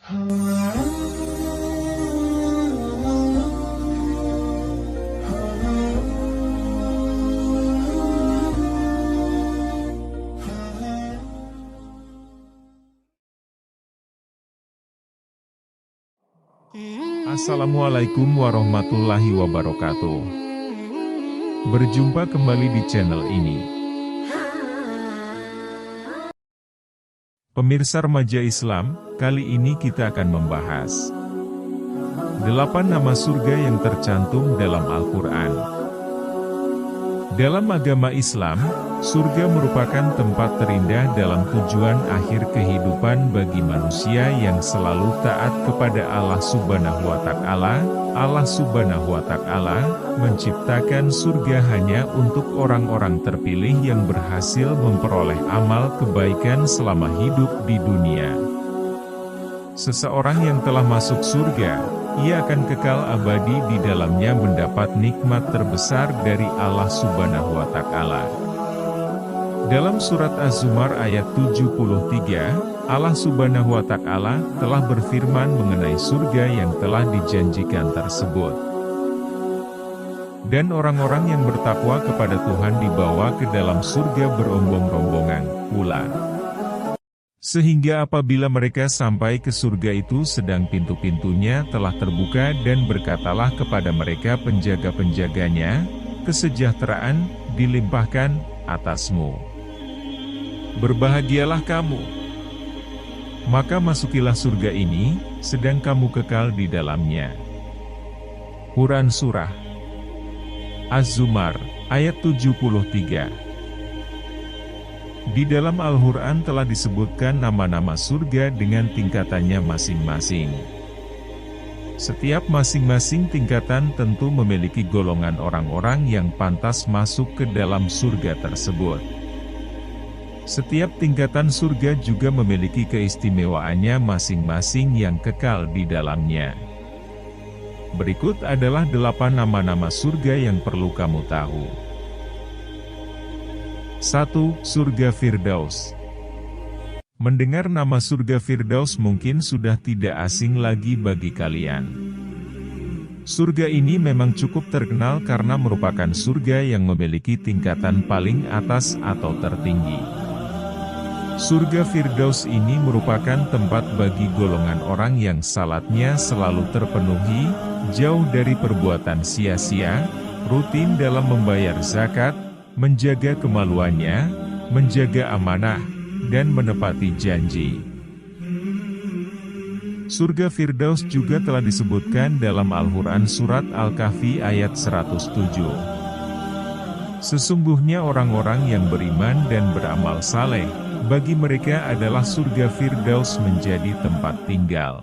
Assalamualaikum warahmatullahi wabarakatuh. Berjumpa kembali di channel ini. Pemirsa remaja Islam, kali ini kita akan membahas 8 nama surga yang tercantum dalam Al-Quran. Dalam agama Islam, surga merupakan tempat terindah dalam tujuan akhir kehidupan bagi manusia yang selalu taat kepada Allah Subhanahu wa Ta'ala. Allah Subhanahu wa Ta'ala menciptakan surga hanya untuk orang-orang terpilih yang berhasil memperoleh amal kebaikan selama hidup di dunia. Seseorang yang telah masuk surga, ia akan kekal abadi di dalamnya mendapat nikmat terbesar dari Allah Subhanahu wa Ta'ala. Dalam surat Az-Zumar ayat 73, Allah Subhanahu wa Ta'ala telah berfirman mengenai surga yang telah dijanjikan tersebut. Dan orang-orang yang bertakwa kepada Tuhan dibawa ke dalam surga berombong-rombongan pula. Sehingga apabila mereka sampai ke surga itu sedang pintu-pintunya telah terbuka dan berkatalah kepada mereka penjaga-penjaganya, kesejahteraan dilimpahkan atasmu. Berbahagialah kamu. Maka masukilah surga ini, sedang kamu kekal di dalamnya. Quran Surah Az-Zumar, ayat 73. Di dalam Al-Quran telah disebutkan nama-nama surga dengan tingkatannya masing-masing. Setiap masing-masing tingkatan tentu memiliki golongan orang-orang yang pantas masuk ke dalam surga tersebut. Setiap tingkatan surga juga memiliki keistimewaannya masing-masing yang kekal di dalamnya. Berikut adalah 8 nama-nama surga yang perlu kamu tahu. 1. Surga Firdaus. Mendengar nama surga Firdaus mungkin sudah tidak asing lagi bagi kalian. Surga ini memang cukup terkenal karena merupakan surga yang memiliki tingkatan paling atas atau tertinggi. Surga Firdaus ini merupakan tempat bagi golongan orang yang salatnya selalu terpenuhi, jauh dari perbuatan sia-sia, rutin dalam membayar zakat, menjaga kemaluannya, menjaga amanah, dan menepati janji. Surga Firdaus juga telah disebutkan dalam Al-Quran surat Al-Kahfi ayat 107. Sesungguhnya orang-orang yang beriman dan beramal saleh, bagi mereka adalah surga Firdaus menjadi tempat tinggal.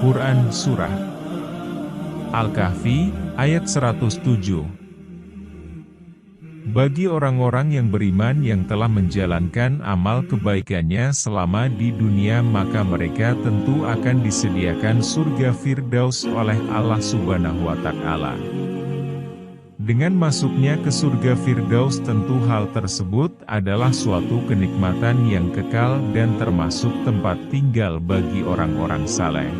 Quran Surah Al-Kahfi ayat 107. Bagi orang-orang yang beriman yang telah menjalankan amal kebaikannya selama di dunia maka mereka tentu akan disediakan surga Firdaus oleh Allah Subhanahu wa Ta'ala. Dengan masuknya ke surga Firdaus tentu hal tersebut adalah suatu kenikmatan yang kekal dan termasuk tempat tinggal bagi orang-orang saleh.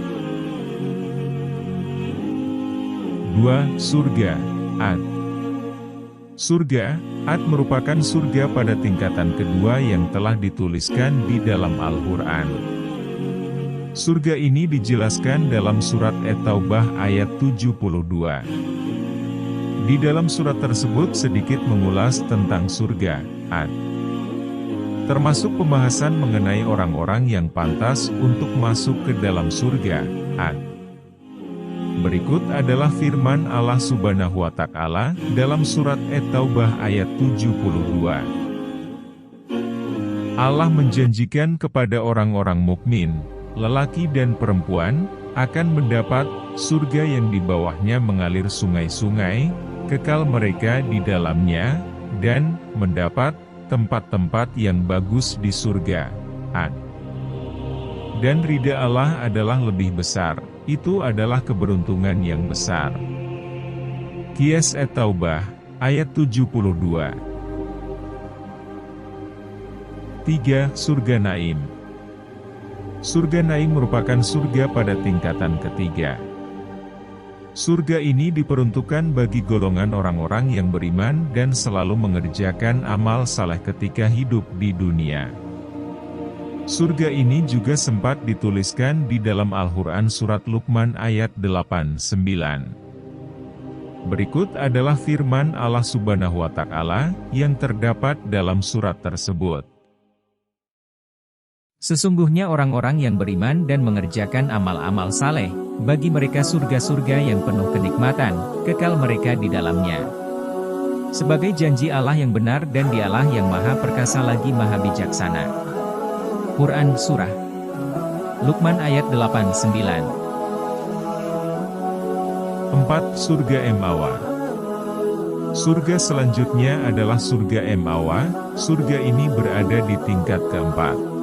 2. Surga Ad. Surga Ad merupakan surga pada tingkatan kedua yang telah dituliskan di dalam Al-Quran. Surga ini dijelaskan dalam surat At-Taubah ayat 72. Di dalam surat tersebut sedikit mengulas tentang surga Ad. Termasuk pembahasan mengenai orang-orang yang pantas untuk masuk ke dalam surga Ad. Berikut adalah firman Allah Subhanahu wa Ta'ala dalam surat At-Taubah ayat 72. Allah menjanjikan kepada orang-orang mukmin, lelaki dan perempuan, akan mendapat surga yang di bawahnya mengalir sungai-sungai, kekal mereka di dalamnya, dan mendapat tempat-tempat yang bagus di surga. Ad. Dan ridha Allah adalah lebih besar. Itu adalah keberuntungan yang besar. Qiyas At-Taubah, ayat 72. 3. Surga Naim. Surga Naim merupakan surga pada tingkatan ketiga. Surga ini diperuntukkan bagi golongan orang-orang yang beriman dan selalu mengerjakan amal saleh ketika hidup di dunia. Surga ini juga sempat dituliskan di dalam Al-Quran Surat Luqman ayat 89. Berikut adalah firman Allah Subhanahu wa Ta'ala yang terdapat dalam surat tersebut. Sesungguhnya orang-orang yang beriman dan mengerjakan amal-amal saleh, bagi mereka surga-surga yang penuh kenikmatan, kekal mereka di dalamnya. Sebagai janji Allah yang benar dan Dialah yang Maha Perkasa lagi Maha Bijaksana. Quran Surah Luqman ayat 89. 4. Surga Mawa. Surga selanjutnya adalah surga Mawa. Surga ini berada di tingkat keempat.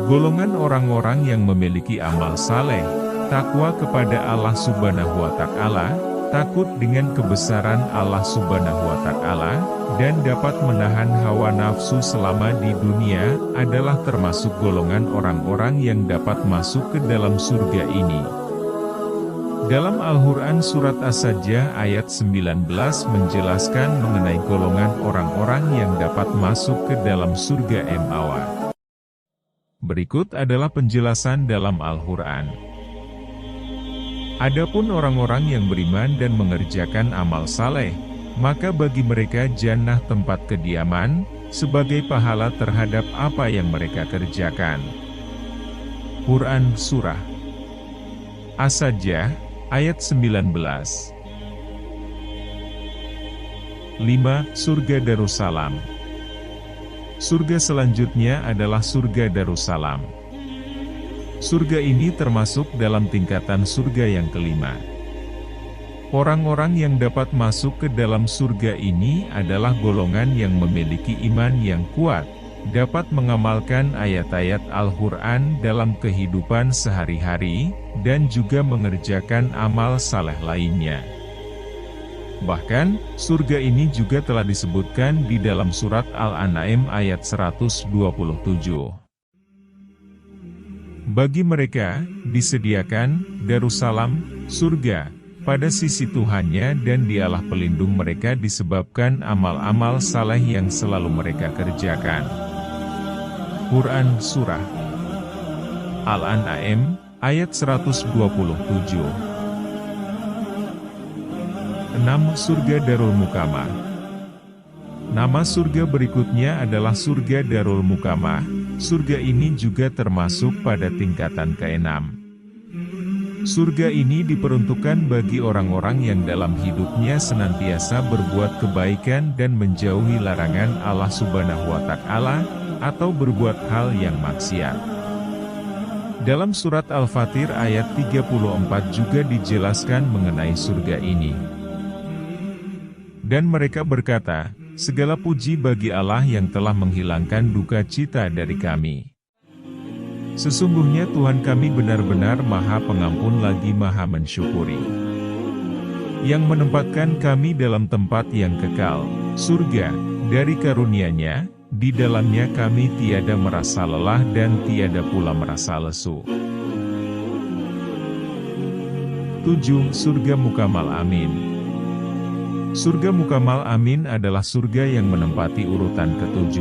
Golongan orang-orang yang memiliki amal saleh, takwa kepada Allah Subhanahu wa Ta'ala, takut dengan kebesaran Allah Subhanahu wa Ta'ala, dan dapat menahan hawa nafsu selama di dunia, adalah termasuk golongan orang-orang yang dapat masuk ke dalam surga ini. Dalam Al-Quran Surat As-Sajdah ayat 19 menjelaskan mengenai golongan orang-orang yang dapat masuk ke dalam surga Mawa. Berikut adalah penjelasan dalam Al-Quran. Adapun orang-orang yang beriman dan mengerjakan amal saleh, maka bagi mereka jannah tempat kediaman, sebagai pahala terhadap apa yang mereka kerjakan. Quran Surah As-Sajdah, ayat 19. 5. Surga Darussalam. Surga selanjutnya adalah surga Darussalam. Surga ini termasuk dalam tingkatan surga yang kelima. Orang-orang yang dapat masuk ke dalam surga ini adalah golongan yang memiliki iman yang kuat, dapat mengamalkan ayat-ayat Al-Quran dalam kehidupan sehari-hari, dan juga mengerjakan amal saleh lainnya. Bahkan, surga ini juga telah disebutkan di dalam surat Al-An'am ayat 127. Bagi mereka, disediakan Darussalam, surga, pada sisi Tuhannya dan Dialah pelindung mereka disebabkan amal-amal saleh yang selalu mereka kerjakan. Quran Surah Al-An'am, ayat 127. 6. Surga Darul Muqamah. Nama surga berikutnya adalah surga Darul Muqamah. Surga ini juga termasuk pada tingkatan ke-6. Surga ini diperuntukkan bagi orang-orang yang dalam hidupnya senantiasa berbuat kebaikan dan menjauhi larangan Allah Subhanahu wa Ta'ala, atau berbuat hal yang maksiat. Dalam surat Al-Fatir ayat 34 juga dijelaskan mengenai surga ini. Dan mereka berkata, segala puji bagi Allah yang telah menghilangkan duka cita dari kami. Sesungguhnya Tuhan kami benar-benar Maha Pengampun lagi Maha Mensyukuri, yang menempatkan kami dalam tempat yang kekal, surga, dari karunia-Nya, di dalamnya kami tiada merasa lelah dan tiada pula merasa lesu. 7. Surga Muqamal Amin. Surga Muqamal Amin adalah surga yang menempati urutan ke-7.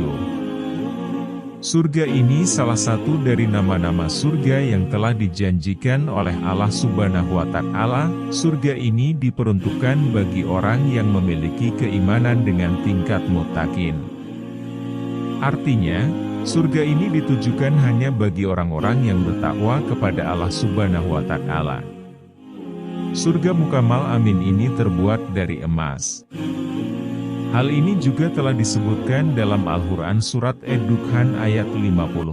Surga ini salah satu dari nama-nama surga yang telah dijanjikan oleh Allah Subhanahu wa Ta'ala. Surga ini diperuntukkan bagi orang yang memiliki keimanan dengan tingkat muttaqin. Artinya, surga ini ditujukan hanya bagi orang-orang yang bertakwa kepada Allah Subhanahu wa Ta'ala. Surga Muqamal Amin ini terbuat dari emas. Hal ini juga telah disebutkan dalam Al-Quran Surat Ad-Dukhan ayat 51.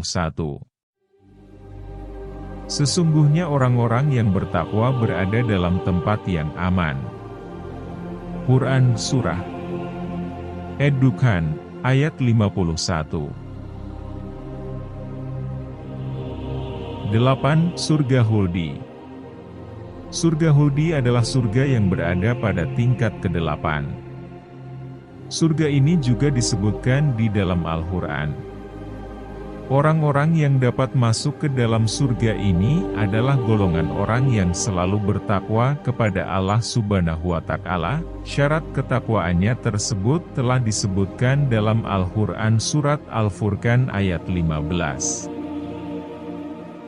Sesungguhnya orang-orang yang bertakwa berada dalam tempat yang aman. Quran Surah Ad-Dukhan ayat 51. 8. Surga Khuldi. Surga Khuldi adalah surga yang berada pada tingkat ke-8. Surga ini juga disebutkan di dalam Al-Quran. Orang-orang yang dapat masuk ke dalam surga ini adalah golongan orang yang selalu bertakwa kepada Allah Subhanahu wa Ta'ala. Syarat ketakwaannya tersebut telah disebutkan dalam Al-Quran Surat Al-Furqan ayat 15.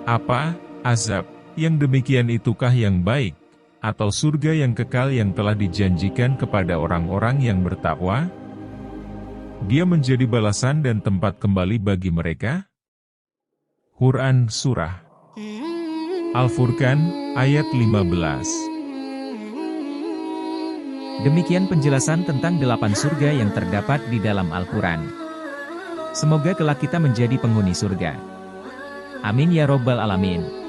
Apa? Azab yang demikian itukah yang baik? Atau surga yang kekal yang telah dijanjikan kepada orang-orang yang bertakwa? Dia menjadi balasan dan tempat kembali bagi mereka? Quran Surah Al-Furqan, ayat 15. Demikian penjelasan tentang 8 surga yang terdapat di dalam Al-Quran. Semoga kelak kita menjadi penghuni surga. Amin ya Robbal Alamin.